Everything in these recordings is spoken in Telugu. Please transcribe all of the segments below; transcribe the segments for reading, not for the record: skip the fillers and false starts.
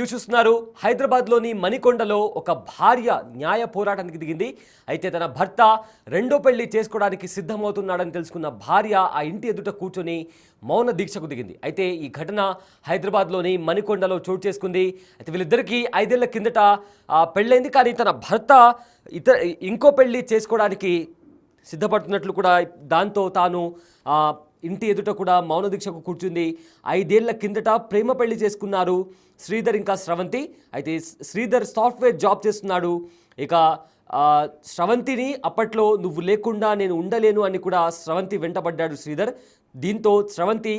న్యూస్ చూస్తున్నారు. హైదరాబాద్లోని మణికొండలో ఒక భార్య న్యాయ పోరాటానికి దిగింది. అయితే తన భర్త రెండో పెళ్లి చేసుకోవడానికి సిద్ధమవుతున్నాడని తెలుసుకున్న భార్య ఆ ఇంటి ఎదుట కూర్చొని మౌన దీక్షకు దిగింది. అయితే ఈ ఘటన హైదరాబాద్లోని మణికొండలో చోటు చేసుకుంది. అయితే వీళ్ళిద్దరికీ 5 ఏళ్ల కిందట పెళ్ళైంది. కానీ తన భర్త ఇంకో పెళ్లి చేసుకోవడానికి సిద్ధపడుతున్నట్లు కూడా దాంతో తాను ఇంటి ఎదుట కూడా మౌన దీక్షకు కూర్చుంది. 5 ఏళ్ల కిందట ప్రేమ పెళ్లి చేసుకున్నారు శ్రీధర్ ఇంకా స్రవంతి. అయితే శ్రీధర్ సాఫ్ట్వేర్ జాబ్ చేస్తున్నాడు. ఇక స్రవంతిని అప్పట్లో నువ్వు లేకుండా నేను ఉండలేను అని కూడా స్రవంతి వెంటబడ్డాడు శ్రీధర్. దీంతో స్రవంతి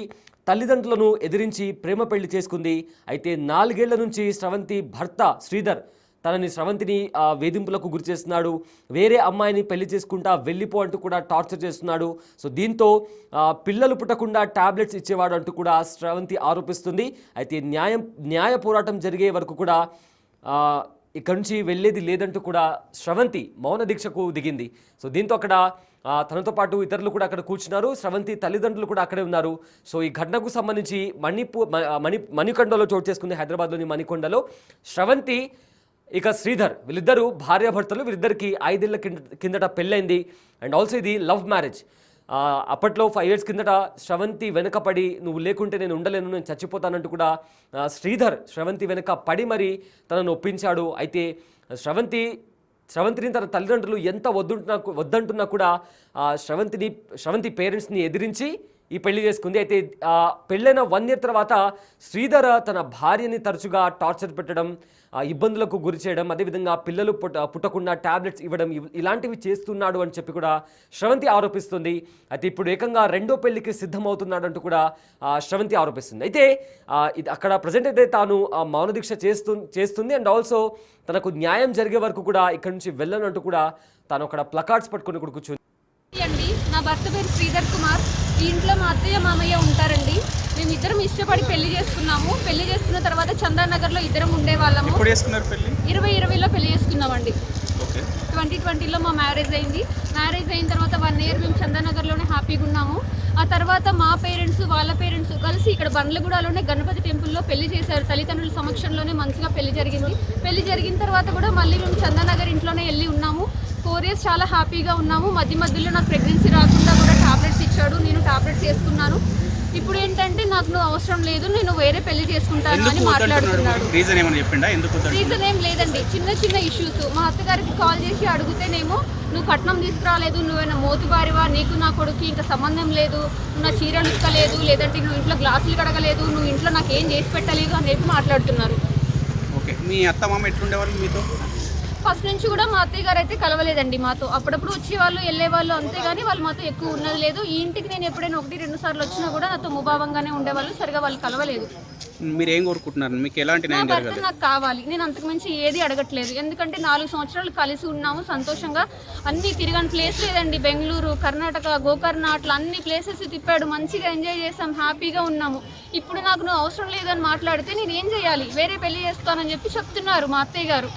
తల్లిదండ్రులను ఎదిరించి ప్రేమ పెళ్లి చేసుకుంది. అయితే 4 ఏళ్ల నుంచి స్రవంతి భర్త శ్రీధర్ స్రవంతిని వేధింపులకు గురి చేస్తున్నాడు. వేరే అమ్మాయిని పెళ్లి చేసుకుంటా వెళ్ళిపో అంటూ కూడా టార్చర్ చేస్తున్నాడు. సో దీంతో పిల్లలు పుట్టకుండా టాబ్లెట్స్ ఇచ్చేవాడు అంటూ కూడా స్రవంతి ఆరోపిస్తుంది. అయితే న్యాయ పోరాటం జరిగే వరకు కూడా ఇక్కడి నుంచి వెళ్ళేది లేదంటూ కూడా స్రవంతి మౌన దీక్షకు దిగింది. సో దీంతో అక్కడ తనతో పాటు ఇతరులు కూడా అక్కడ కూర్చున్నారు. స్రవంతి తల్లిదండ్రులు కూడా అక్కడే ఉన్నారు. సో ఈ ఘటనకు సంబంధించి మణికొండలో చోటు చేసుకుంది. హైదరాబాద్లోని మణికొండలో స్రవంతి ఇక శ్రీధర్ వీళ్ళిద్దరూ భార్యాభర్తలు. వీళ్ళిద్దరికి 5 ఏళ్ల కిందట పెళ్ళైంది. అండ్ ఆల్సో ఇది లవ్ మ్యారేజ్. అప్పట్లో 5 years కిందట స్రవంతి వెనకపడి నువ్వు లేకుంటే నేను ఉండలేను, నేను చచ్చిపోతానంటూ కూడా శ్రీధర్ స్రవంతి వెనక పడి మరి తనను ఒప్పించాడు. అయితే స్రవంతిని తన తల్లిదండ్రులు ఎంత వద్దంటున్నా కూడా స్రవంతి పేరెంట్స్ని ఎదిరించి ఈ పెళ్లి చేసుకుంది. అయితే పెళ్ళైన 1 year తర్వాత శ్రీధర్ తన భార్యని తరచుగా టార్చర్ పెట్టడం, ఇబ్బందులకు గురి చేయడం, అదేవిధంగా పిల్లలు పుట్టకుండా టాబ్లెట్స్ ఇవ్వడం, ఇలాంటివి చేస్తున్నాడు అని చెప్పి కూడా స్రవంతి ఆరోపిస్తుంది. అయితే ఇప్పుడు ఏకంగా రెండో పెళ్లికి సిద్ధమవుతున్నాడు అంటూ కూడా స్రవంతి ఆరోపిస్తుంది. అయితే ఇది అక్కడ ప్రజెంట్ అయితే తాను మౌన దీక్ష చేస్తుంది. అండ్ ఆల్సో తనకు న్యాయం జరిగే వరకు కూడా ఇక్కడి నుంచి వెళ్ళనంటూ కూడా తాను అక్కడ ప్లకార్డ్స్ పట్టుకుని కూడా కూర్చుంది. నా భర్త పేరు శ్రీధర్ కుమార్. ఈ ఇంట్లో మా అత్తయ్య మామయ్య ఉంటారండి. మేము ఇద్దరం ఇష్టపడి పెళ్లి చేసుకున్నాము. పెళ్లి చేసుకున్న తర్వాత చందానగర్లో ఇద్దరం ఉండేవాళ్ళము. 2020లో పెళ్లి చేసుకున్నామండి. 2020లో మా మ్యారేజ్ అయింది. మ్యారేజ్ అయిన తర్వాత 1 year మేము చందానగర్లోనే హ్యాపీగా ఉన్నాము. ఆ తర్వాత మా పేరెంట్స్ వాళ్ళ పేరెంట్స్ కలిసి ఇక్కడ బండ్లగూడలోనే గణపతి టెంపుల్లో పెళ్లి చేశారు. తల్లిదండ్రుల సమక్షంలోనే మంచిగా పెళ్లి జరిగింది. పెళ్లి జరిగిన తర్వాత కూడా మళ్ళీ మేము చందానగర్ ఇంట్లోనే వెళ్ళి ఉన్నాము. 4 years చాలా హ్యాపీగా ఉన్నాము. మధ్యలో నాకు ప్రెగ్నెన్సీ రాకుండా కూడా టాబ్లెట్స్ ఇచ్చాడు. నేను టాబ్లెట్స్ వేసుకున్నాను. ఇప్పుడు ఏంటంటే నాకు నువ్వు అవసరం లేదు, నేను వేరే పెళ్లి చేసుకుంటాను అని మాట్లాడుతున్నాడు. రీజన్ ఏం లేదండి, చిన్న ఇష్యూస్. మా అత్తగారికి కాల్ చేసి అడిగితేనేమో నువ్వు కట్నం తీసుకురాలేదు, నువ్వేనా మోతుబారివా, నీకు నా కొడుకు ఇంకా సంబంధం లేదు, నువ్వు నా చీరలు ఇక్కలేదు, లేదంటే నువ్వు ఇంట్లో గ్లాసులు కడగలేదు, నువ్వు ఇంట్లో నాకు ఏం చేసి పెట్టలేదు అని చెప్పి మాట్లాడుతున్నారు. మీ అత్త మామ ఎట్లుండేవాళ్ళు మీతో? ఫస్ట్ నుంచి కూడా మా అత్తయ్య గారు అయితే కలవలేదండి మాతో. అప్పుడప్పుడు వచ్చేవాళ్ళు వెళ్ళేవాళ్ళు, అంతేగాని వాళ్ళు మాతో ఎక్కువ ఉన్నది లేదు. ఈ ఇంటికి నేను ఎప్పుడైనా 1-2 సార్లు వచ్చినా కూడా నాతో ముభావంగానే ఉండేవాళ్ళు. సరిగా వాళ్ళు కలవలేదు. మీరు ఏం కోరుకుంటున్నారు? మీకు ఎలాంటి న్యాయం జరగాలి? నాకు కావాలి. నేను అంతకు మించి ఏది అడగట్లేదు. ఎందుకంటే 4 సంవత్సరాలు కలిసి ఉన్నాము సంతోషంగా. అన్ని తిరగని ప్లేస్ లేదండి. బెంగళూరు, కర్ణాటక, గోకర్ణ అట్లా అన్ని ప్లేసెస్ తిప్పాడు. మంచిగా ఎంజాయ్ చేసాం, హ్యాపీగా ఉన్నాము. ఇప్పుడు నాకు నువ్వు అవసరం లేదని మాట్లాడితే నేను ఏం చేయాలి? వేరే పెళ్లి చేస్తానని చెప్పి చెప్తున్నారు మా అత్తయ్య గారు.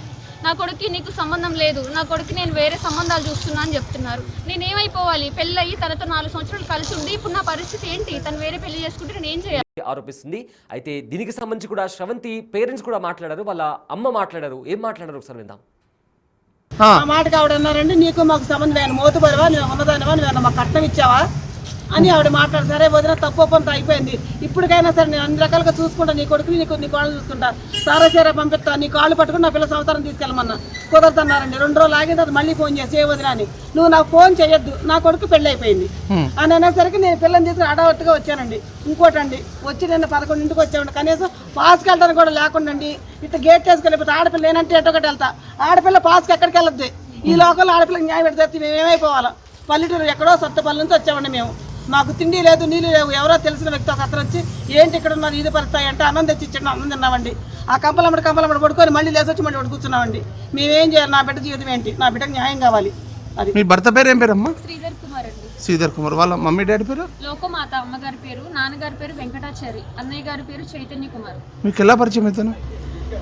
నా కొడుకు నీకు సంబంధం లేదు, నా కొడుకు నేను వేరే సంబంధాలు చూస్తున్నా అని చెప్తున్నారు. నేనేమైపోవాలి? పెళ్ళయి తనతో 4 సంవత్సరాలు కలిసి ఉండి ఇప్పుడు నా పరిస్థితి ఏంటి? తను వేరే పెళ్లి చేసుకుంటే నేను ఏం చేయాలి ఆరోపిస్తుంది. అయితే దీనికి సంబంధించి కూడా స్రవంతి పేరెంట్స్ కూడా మాట్లాడారు, వాళ్ళ అమ్మ మాట్లాడారు. ఏం మాట్లాడారు ఒకసారి విందాం. మాట కావడన్నారండి, నీకు మాకు సంబంధం నేను మోతుబడివా, నువ్వు ఉన్నదానివా, నువ్వు మాకు కట్నం ఇచ్చావా అని ఆవిడ మాట్లాడు. సరే వదిన, తప్పు ఒప్పంతో అయిపోయింది. ఇప్పటికైనా సరే నేను అన్ని రకాలుగా చూసుకుంటా, నీ కొడుకుని నీ కాళ్ళు చూసుకుంటా, సారా పంపిస్తా, నీ కాళ్ళు పట్టుకుని నా పిల్ల సంవత్సరం తీసుకెళ్ళమన్నా కుదరదన్నారండి. 2 రోజులు ఆగిన తర్వాత మళ్ళీ ఫోన్ చేసి, ఏ వదిన అని, నువ్వు నాకు ఫోన్ చేయొద్దు, నా కొడుకు పెళ్ళి అయిపోయింది అని అనేసరికి నేను పిల్లని తీసుకుని అడవట్టుగా వచ్చానండి. ఇంకోటండి, వచ్చి నేను 11ంటికి వచ్చామండి. కనీసం పాస్కి వెళ్ళడానికి కూడా లేకుండా అండి, ఇట్లా గేట్ వేసుకెళ్ళిపోతే ఆడపిల్ల ఏంటంటే ఎటొకటి వెళ్తా, ఆడపిల్ల పాస్కి ఎక్కడికి వెళ్ళొద్దు. ఈ లోకల్లో ఆడపిల్లకి న్యాయం పెడితే మేము ఏమైపోవాలా? పల్లెటూరు ఎక్కడో సత్తపల్లి నుంచి వచ్చామండి మేము. మాకు తిండి లేదు, నీళ్ళు లేవు. ఎవరో తెలిసిన వ్యక్తి ఒక అతను వచ్చి ఏంటి ఇక్కడ ఉన్నారు, ఇది పరుస్తాయి అంటే అన్నం తెచ్చి ఇచ్చాడు. అన్నం తిన్నామండి. ఆ కంపలమ్మడి పడుకొని మళ్ళీ లేసొచ్చి మళ్ళీ కూర్చున్నామండి. మేమేం చేయాలి? నా బిడ్డ జీవితం ఏంటి? నా బిడ్డకు న్యాయం కావాలి. అది. మీ భర్త పేరు ఏం పేరమ్మా? శ్రీధర్ కుమార్ అండి. శ్రీధర్ కుమార్. వాళ్ళ మమ్మీ డాడీ పేరు? లోకమాత అమ్మగారి పేరు, నాన్నగారి పేరు వెంకటాచారి, అన్నయ్య గారి పేరు చైతన్య కుమార్. మీకు ఎలా పరిచయం అవుతాను?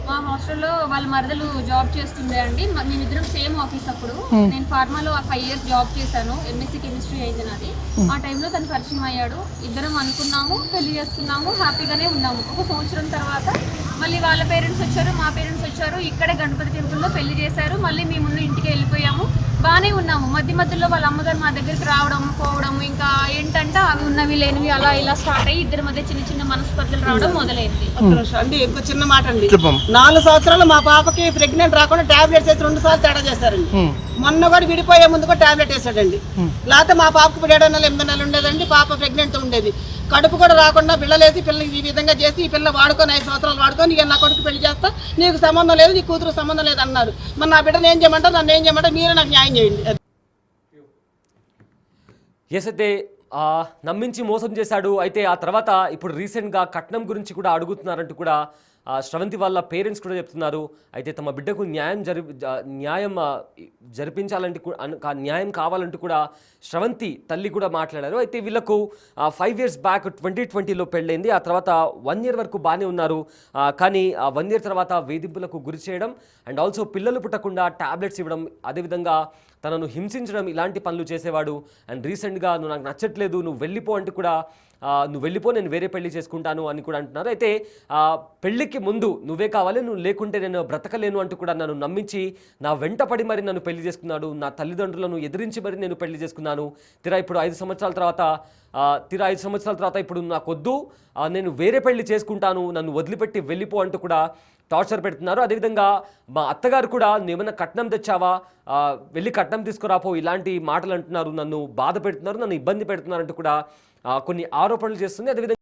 మా హాస్టల్లో వాళ్ళ మరదలు జాబ్ చేస్తుండే అండి. మేమిద్దరం సేమ్ ఆఫీస్. అప్పుడు నేను ఫార్మాలో 5 years జాబ్ చేశాను. ఎంఎస్సీ కెమిస్ట్రీ అయింది నాది. ఆ టైంలో తను పరిచయం అయ్యాడు. ఇద్దరం అనుకున్నాము, పెళ్లి చేసుకున్నాము, హ్యాపీగానే ఉన్నాము. ఒక సంవత్సరం తర్వాత మళ్ళీ వాళ్ళ పేరెంట్స్ వచ్చారు, మా పేరెంట్స్ వచ్చారు. ఇక్కడే గణపతి టెంపుల్లో పెళ్లి చేశారు. మళ్ళీ మేము ఇంటికి వెళ్ళిపోయాము. బాగానే ఉన్నాము. మధ్యలో వాళ్ళ అమ్మగారు మా దగ్గరికి రావడం పోవడం, ఇంకా ఏంటంటే అవి ఉన్నవి లేనివి అలా ఇలా స్టార్ట్ అయ్యి ఇద్దరి మధ్య చిన్న చిన్న మనస్పర్ధలు రావడం మొదలైంది. అండి ఇంకో చిన్న మాట అండి, 4 సంవత్సరాలు మా పాపకి ప్రెగ్నెంట్ రాకుండా టాబ్లెట్స్ వేసి 2 సార్లు తేడా చేస్తారండి. మొన్న కూడా విడిపోయే ముందు కూడా టాబ్లెట్ వేసాడండి. లేకపోతే మా పాపకు 7 నెలలు 8 నెలలు ఉండేదండి. పాప ప్రెగ్నెంట్ ఉండేది. కడుపు కూడా రాకుండా పిల్లలేసి పిల్లలు ఈ విధంగా చేసి ఈ పిల్ల వాడుకొని 5 సంవత్సరాలు వాడుకొని ఇక నా కొడుకు పెళ్లి చేస్తా, నీకు సంబంధం లేదు, నీ కూతురు సంబంధం లేదు అన్నారు. మరి నా బిడ్డను ఏం చేయమంటారు, నన్ను ఏం చేయమంటారు, మీరే నాకు న్యాయం చేయండి. ఎస్, అయితే నమ్మించి మోసం చేశాడు. అయితే ఆ తర్వాత ఇప్పుడు రీసెంట్గా కట్నం గురించి కూడా అడుగుతున్నారంటూ కూడా శ్రవంతి వాళ్ళ పేరెంట్స్ కూడా చెప్తున్నారు. అయితే తమ బిడ్డకు న్యాయం జరిపించాలంటే న్యాయం కావాలంటూ కూడా శ్రవంతి తల్లి కూడా మాట్లాడారు. అయితే వీళ్ళకు 5 years బ్యాక్ 2020లో పెళ్ళైంది. ఆ తర్వాత 1 year వరకు బాగానే ఉన్నారు. కానీ ఆ 1 year తర్వాత వేధింపులకు గురి చేయడం అండ్ ఆల్సో పిల్లలు పుట్టకుండా టాబ్లెట్స్ ఇవ్వడం, అదేవిధంగా తనను హింసించడం, ఇలాంటి పనులు చేసేవాడు. అండ్ రీసెంట్గా నువ్వు నాకు నచ్చట్లేదు, నువ్వు వెళ్ళిపో అంటే కూడా నువ్వు వెళ్ళిపో, నేను వేరే పెళ్లి చేసుకుంటాను అని కూడా అంటున్నారు. అయితే పెళ్లికి ముందు నువ్వే కావాలి, నువ్వు లేకుంటే నేను బ్రతకలేను అంటూ కూడా నన్ను నమ్మించి నా వెంట పడి మరి నన్ను పెళ్లి చేసుకున్నాడు. నా తల్లిదండ్రులను ఎదిరించి మరి నేను పెళ్లి చేసుకున్నాను. ఇప్పుడు 5 సంవత్సరాల తర్వాత ఇప్పుడు నాకొద్దు, నేను వేరే పెళ్లి చేసుకుంటాను, నన్ను వదిలిపెట్టి వెళ్ళిపో అంటూ కూడా టార్చర్ పెడుతున్నారు. అదేవిధంగా మా అత్తగారు కూడా నువ్వేమైనా కట్నం తెచ్చావా, వెళ్ళి కట్నం తీసుకురాపో, ఇలాంటి మాటలు అంటున్నారు, నన్ను బాధ పెడుతున్నారు, నన్ను ఇబ్బంది పెడుతున్నారు అంటూ కూడా కొన్ని ఆరోపణలు చేస్తుంది. అదేవిధంగా